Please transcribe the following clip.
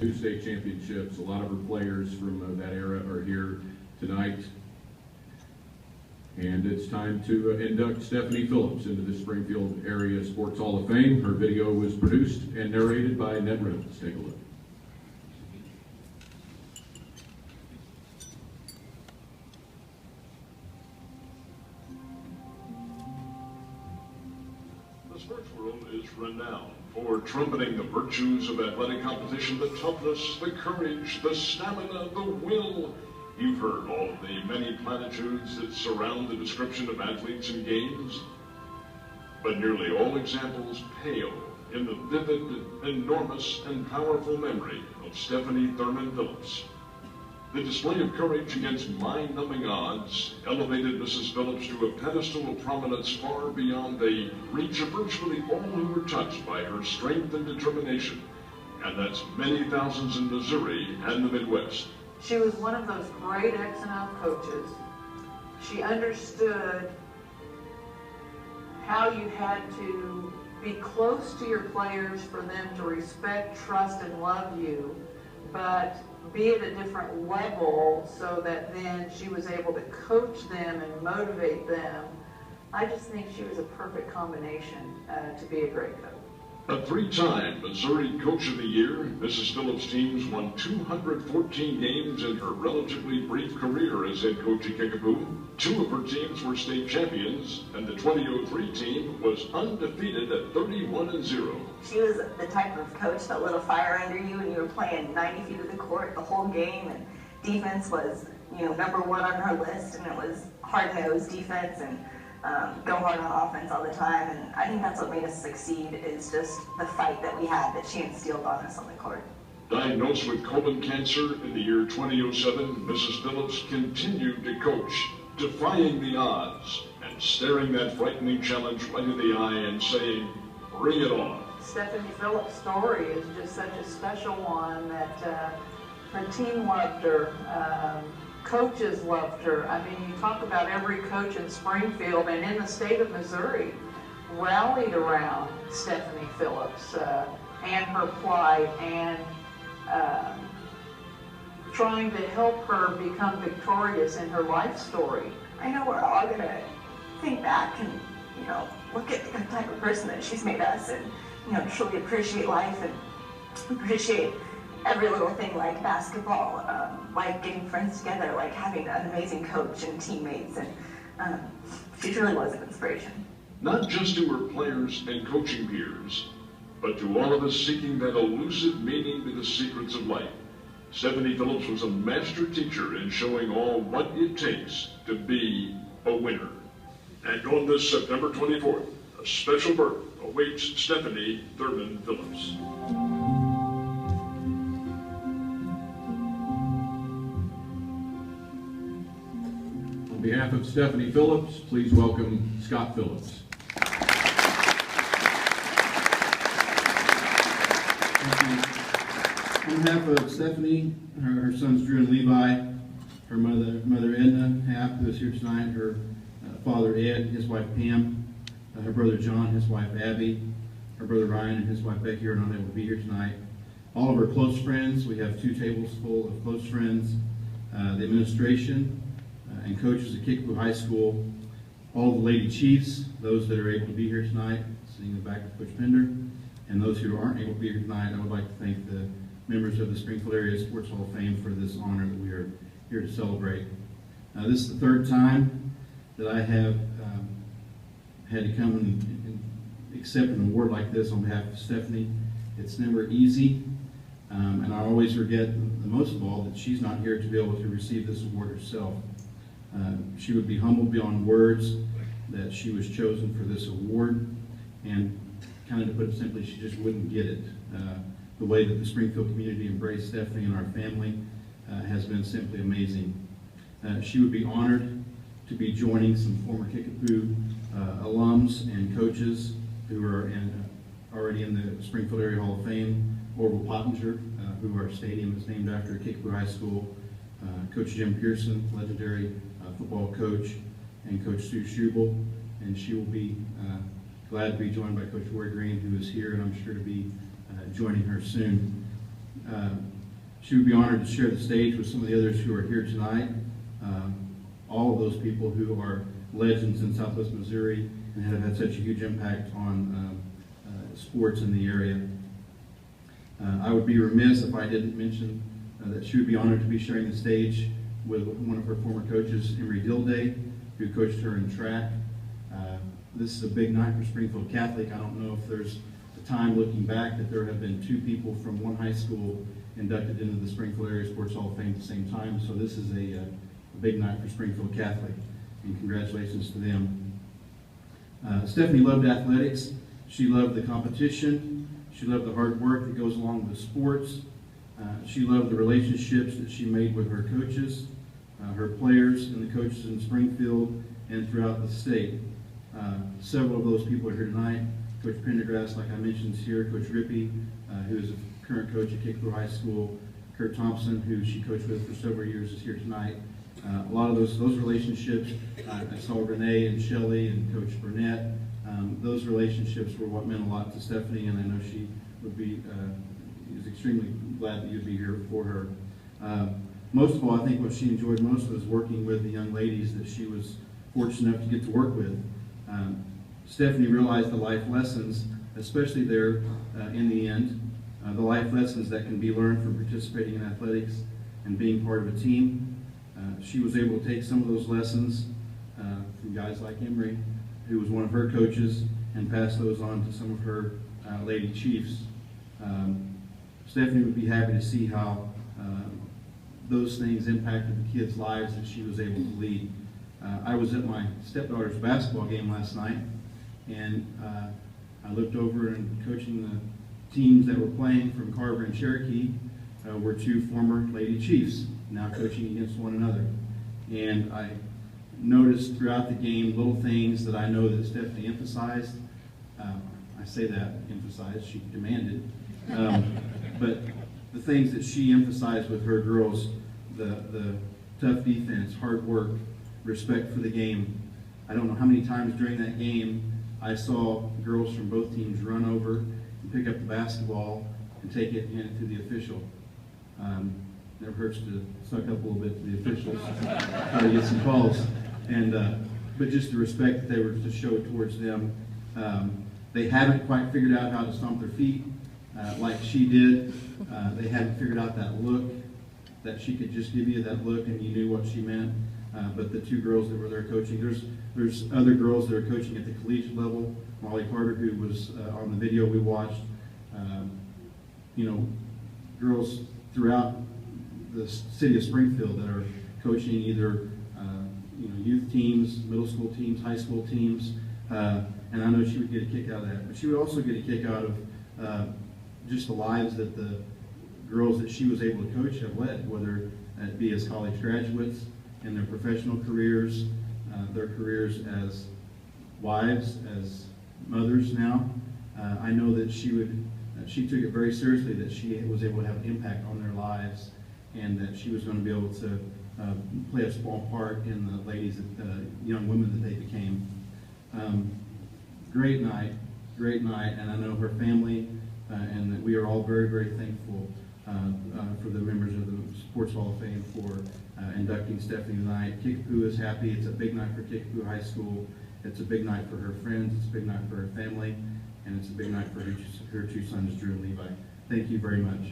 2 state championships. A lot of her players from that era are here tonight. And it's time to induct Stephanie Phillips into the Springfield Area Sports Hall of Fame. Her video was produced and narrated by Ned Reynolds. Take a look. The sports world is renowned for trumpeting the virtues of athletic competition, the toughness, the courage, the stamina, the will. You've heard all of the many platitudes that surround the description of athletes and games, but nearly all examples pale in the vivid, enormous, and powerful memory of Stephanie Thurman Phillips. The display of courage against mind-numbing odds elevated Mrs. Phillips to a pedestal of prominence far beyond the reach of virtually all who were touched by her strength and determination, and that's many thousands in Missouri and the Midwest. She was one of those great X&L coaches. She understood how you had to be close to your players for them to respect, trust, and love you, but be at a different level so that then she was able to coach them and motivate them. I just think she was a perfect combination to be a great coach. A 3-time Missouri Coach of the Year, Mrs. Phillips' teams won 214 games in her relatively brief career as head coach at Kickapoo. 2 of her teams were state champions, and the 2003 team was undefeated at 31-0. She was the type of coach that lit a fire under you, and you were playing 90 feet of the court the whole game, and defense was, number 1 on her list, and it was hard-nosed defense and go hard on offense all the time, and I think that's what made us succeed, is just the fight that we had that she instilled on us on the court. Diagnosed with colon cancer in the year 2007, Mrs. Phillips continued to coach, defying the odds and staring that frightening challenge right in the eye and saying, "Bring it on." Stephanie Phillips' story is just such a special one that her team loved her. Coaches loved her. I mean, you talk about every coach in Springfield and in the state of Missouri rallied around Stephanie Phillips and her plight and trying to help her become victorious in her life story. I know we're all going to think back and, look at the type of person that she's made us and, truly appreciate life and appreciate every little thing, like basketball, like getting friends together, like having an amazing coach and teammates, and she truly was an inspiration. Not just to her players and coaching peers, but to all of us seeking that elusive meaning to the secrets of life. Stephanie Phillips was a master teacher in showing all what it takes to be a winner. And on this September 24th, a special birth awaits Stephanie Thurman Phillips. On behalf of Stephanie Phillips, please welcome Scott Phillips. On behalf of Stephanie, her sons Drew and Levi, her mother Edna Happ, who is here tonight, her father Ed, his wife Pam, her brother John, his wife Abby, her brother Ryan and his wife Becky are not able to be here tonight. All of her close friends, we have 2 tables full of close friends, the administration and coaches at Kickapoo High School, all the Lady Chiefs, those that are able to be here tonight, sitting in the back of Coach Pender, and those who aren't able to be here tonight. I would like to thank the members of the Springfield Area Sports Hall of Fame for this honor that we are here to celebrate. This is the 3rd time that I have had to come and accept an award like this on behalf of Stephanie. It's never easy, and I always forget, the most of all, that she's not here to be able to receive this award herself. She would be humbled beyond words that she was chosen for this award, and kind of to put it simply, she just wouldn't get it. The way that the Springfield community embraced Stephanie and our family has been simply amazing. She would be honored to be joining some former Kickapoo alums and coaches who are already in the Springfield Area Hall of Fame. Orville Pottinger, who our stadium is named after, Kickapoo High School. Coach Jim Pearson, legendary football coach, and Coach Sue Schubel. And she will be glad to be joined by Coach Roy Green, who is here, and I'm sure to be joining her soon. She would be honored to share the stage with some of the others who are here tonight. All of those people who are legends in Southwest Missouri and have had such a huge impact on sports in the area. I would be remiss if I didn't mention that she would be honored to be sharing the stage with one of her former coaches, Emery Dilday, who coached her in track. This is a big night for Springfield Catholic. I don't know if there's a time looking back that there have been 2 people from one high school inducted into the Springfield Area Sports Hall of Fame at the same time, so this is a big night for Springfield Catholic, and congratulations to them. Stephanie loved athletics. She loved the competition. She loved the hard work that goes along with sports. She loved the relationships that she made with her coaches, her players, and the coaches in Springfield and throughout the state. Several of those people are here tonight. Coach Pendergrass, like I mentioned, is here. Coach Rippey, who is a current coach at Kickapoo High School. Kurt Thompson, who she coached with for several years, is here tonight. A lot of those relationships, I saw Renee and Shelley and Coach Burnett. Those relationships were what meant a lot to Stephanie, and I know she would be is extremely glad that you'd be here for her. Most of all, I think what she enjoyed most was working with the young ladies that she was fortunate enough to get to work with. Stephanie realized the life lessons, especially there in the end, the life lessons that can be learned from participating in athletics and being part of a team. She was able to take some of those lessons from guys like Emery, who was one of her coaches, and pass those on to some of her lady chiefs. Stephanie would be happy to see how those things impacted the kids' lives that she was able to lead. I was at my stepdaughter's basketball game last night, and I looked over and coaching the teams that were playing from Carver and Cherokee were 2 former lady chiefs, now coaching against one another. And I noticed throughout the game little things that I know that Stephanie emphasized. I say that, emphasized, she demanded. But the things that she emphasized with her girls, the tough defense, hard work, respect for the game. I don't know how many times during that game I saw girls from both teams run over and pick up the basketball and take it and hand it to the official. Never hurts to suck up a little bit to the officials, try to get some calls. And but just the respect that they were to show towards them. They haven't quite figured out how to stomp their feet like she did. They hadn't figured out that look, that she could just give you that look and you knew what she meant. But the 2 girls that were there coaching, there's other girls that are coaching at the collegiate level. Molly Carter, who was on the video we watched, you know, girls throughout the city of Springfield that are coaching either you know, youth teams, middle school teams, high school teams, and I know she would get a kick out of that. But she would also get a kick out of just the lives that the girls that she was able to coach have led, whether it be as college graduates, in their professional careers, their careers as wives, as mothers now. I know that she took it very seriously that she was able to have an impact on their lives, and that she was going to be able to play a small part in the ladies, young women that they became. Great night, and I know her family, and that we are all very, very thankful for the members of the Sports Hall of Fame for inducting Stephanie tonight. Kickapoo is happy. It's a big night for Kickapoo High School. It's a big night for her friends. It's a big night for her family. And it's a big night for her 2 sons, Drew and Levi. Thank you very much.